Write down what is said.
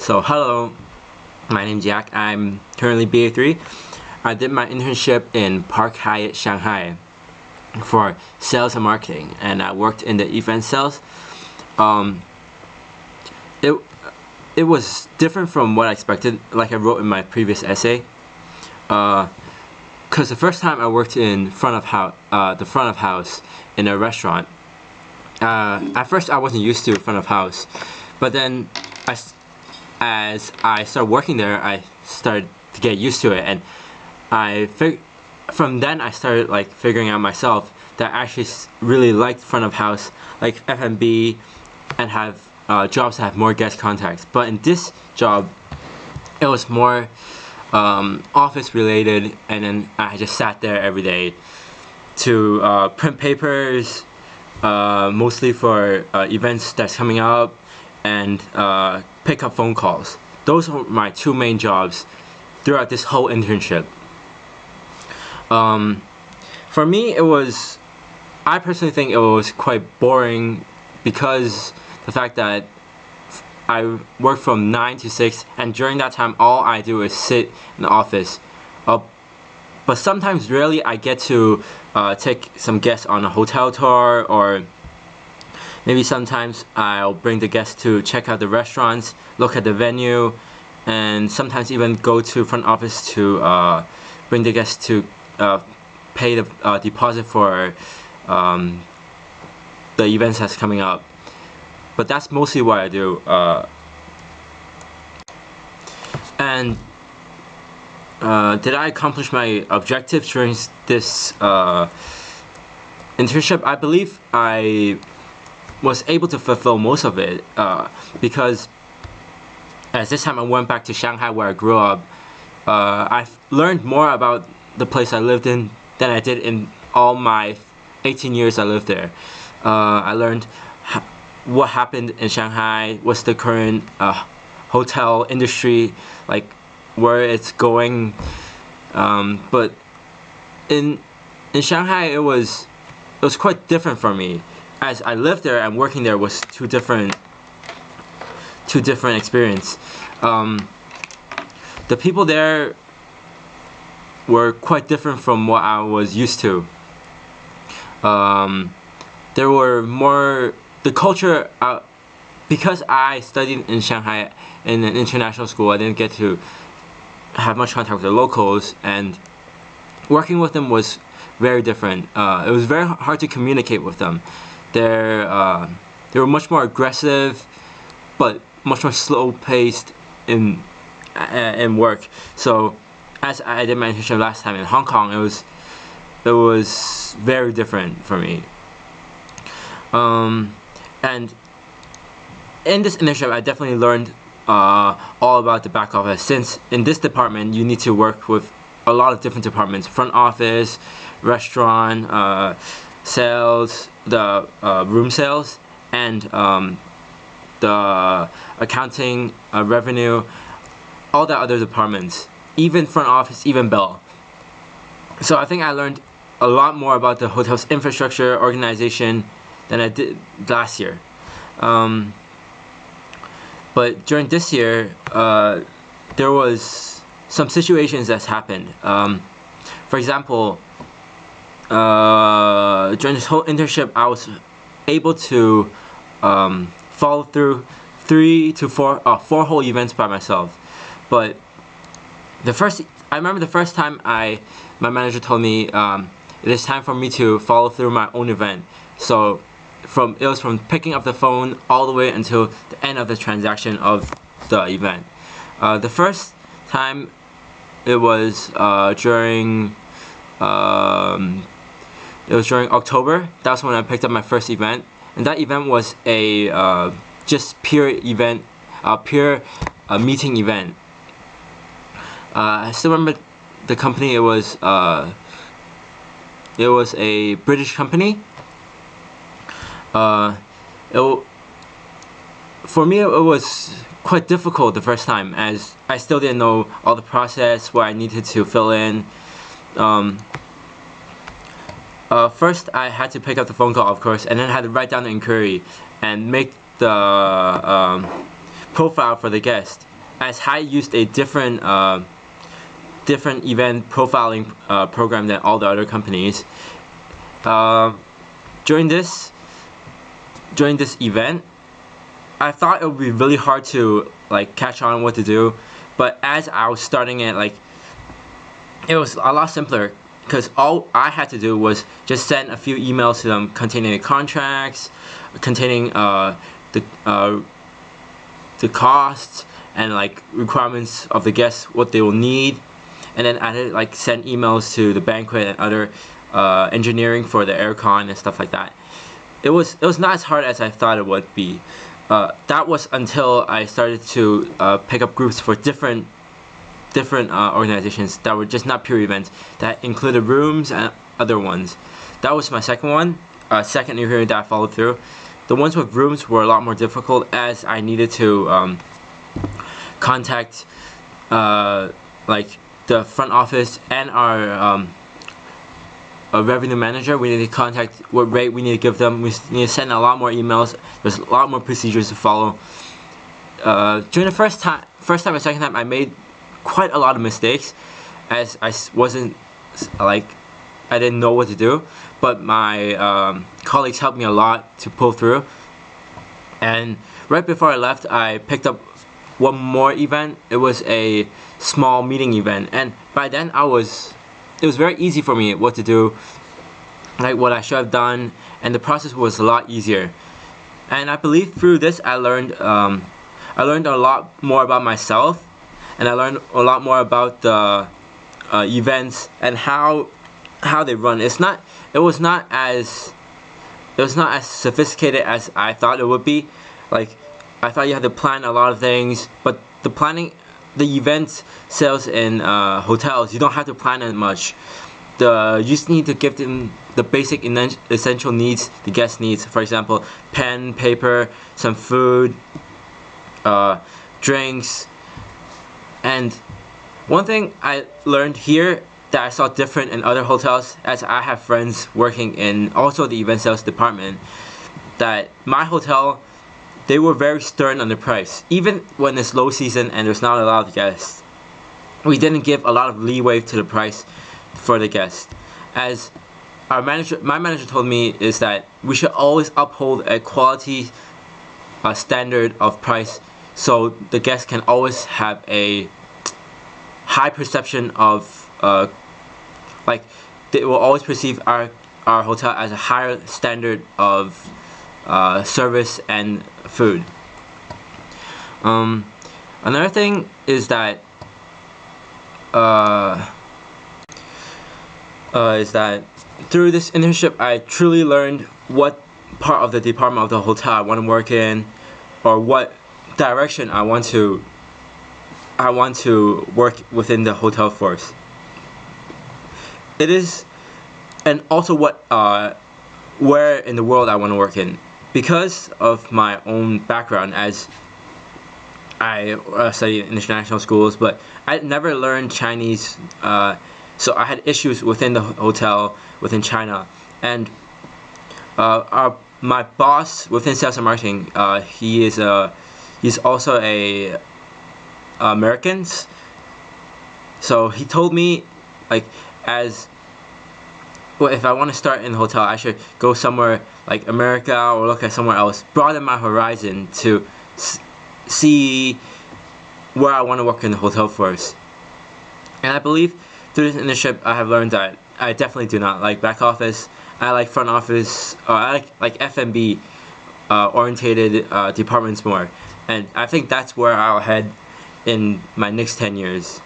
So hello, my name's Yak. I'm currently BA3. I did my internship in Park Hyatt, Shanghai for sales and marketing, and I worked in the event sales. It was different from what I expected, like I wrote in my previous essay. Because the first time I worked in the front of house in a restaurant. At first I wasn't used to front of house, but then as I started working there, I started to get used to it, and from then I started like figuring out myself that I actually really liked front of house, like F&B, and have jobs that have more guest contacts. But in this job, it was more office related, and then I just sat there every day to print papers, mostly for events that's coming up, and pick up phone calls. Those were my two main jobs throughout this whole internship. For me, I personally think it was quite boring because the fact that I work from 9 to 6, and during that time all I do is sit in the office. But sometimes, rarely, I get to take some guests on a hotel tour, or maybe sometimes I'll bring the guests to check out the restaurants, look at the venue, and sometimes even go to front office to bring the guests to pay the deposit for the events that's coming up. But that's mostly what I do. Did I accomplish my objectives during this internship? I believe I was able to fulfill most of it, because as this time I went back to Shanghai where I grew up, I've learned more about the place I lived in than I did in all my 18 years I lived there. I learned what happened in Shanghai, what's the current hotel industry, like where it's going. But in Shanghai, it was quite different for me, as I lived there and working there was two different experience. The people there were quite different from what I was used to. There were more the culture. Because I studied in Shanghai in an international school, I didn't get to have much contact with the locals, and working with them was very different. It was very hard to communicate with them. They were much more aggressive, but much more slow-paced in work. So, as I did my internship last time in Hong Kong, it was very different for me. And in this internship, I definitely learned all about the back office, since in this department you need to work with a lot of different departments: front office, restaurant, sales, the room sales, and the accounting, revenue, all the other departments, even front office, even bill. So I think I learned a lot more about the hotel's infrastructure, organization, than I did last year. But during this year, there was some situations that's happened. For example, during this whole internship, I was able to follow through 4 whole events by myself. But I remember the first time my manager told me it is time for me to follow through my own event. So it was from picking up the phone all the way until the end of the transaction of the event. The first time, it was during October. That's when I picked up my first event, and that event was a just pure event, pure meeting event. I still remember the company. It was a British company. For me, it was quite difficult the first time, as I still didn't know all the process, what I needed to fill in. First, I had to pick up the phone call, of course, and then I had to write down the inquiry and make the profile for the guest. as Hyatt used a different event profiling program than all the other companies. During this event, I thought it would be really hard to like catch on what to do, but as I was starting it, like it was a lot simpler because all I had to do was just send a few emails to them containing the contracts, containing the costs and like requirements of the guests, what they will need, and then I had like send emails to the banquet and other engineering for the aircon and stuff like that. It was not as hard as I thought it would be. That was until I started to pick up groups for different organizations that were just not pure events, that included rooms and other ones. That was my second one, second new hearing that I followed through. The ones with rooms were a lot more difficult as I needed to contact like the front office and our revenue manager. We need to contact what rate we need to give them. We need to send a lot more emails. There's a lot more procedures to follow. During the first time and second time, I made quite a lot of mistakes, as I wasn't like I didn't know what to do. But my colleagues helped me a lot to pull through. And right before I left, I picked up one more event. It was a small meeting event, and by then it was very easy for me what to do, like what I should have done, and the process was a lot easier. And I believe through this I learned a lot more about myself, and I learned a lot more about the events and how they run. It was not as sophisticated as I thought it would be. Like I thought you had to plan a lot of things, but the event sales in hotels, you don't have to plan that much. You just need to give them the basic essential needs the guest needs. For example, pen, paper, some food, drinks. And one thing I learned here that I saw different in other hotels, as I have friends working in also the event sales department, that my hotel, they were very stern on the price. Even when it's low season and there's not a lot of guests, we didn't give a lot of leeway to the price for the guests. As my manager told me, is that we should always uphold a quality standard of price, so the guests can always have a high perception of like they will always perceive our hotel as a higher standard of service and food. Another thing is that through this internship I truly learned what part of the department of the hotel I want to work in, or what direction I want to work within the hotel force. It is, and also what where in the world I want to work in. Because of my own background, as I studied in international schools, but I never learned Chinese, so I had issues within the hotel within China. And my boss within sales and marketing, he's also a American, so he told me, like, if I want to start in a hotel, I should go somewhere like America or look at somewhere else, broaden my horizon to see where I want to work in the hotel first. And I believe through this internship I have learned that I definitely do not like back office. I like front office, or I like F&B orientated departments more. And I think that's where I'll head in my next 10 years.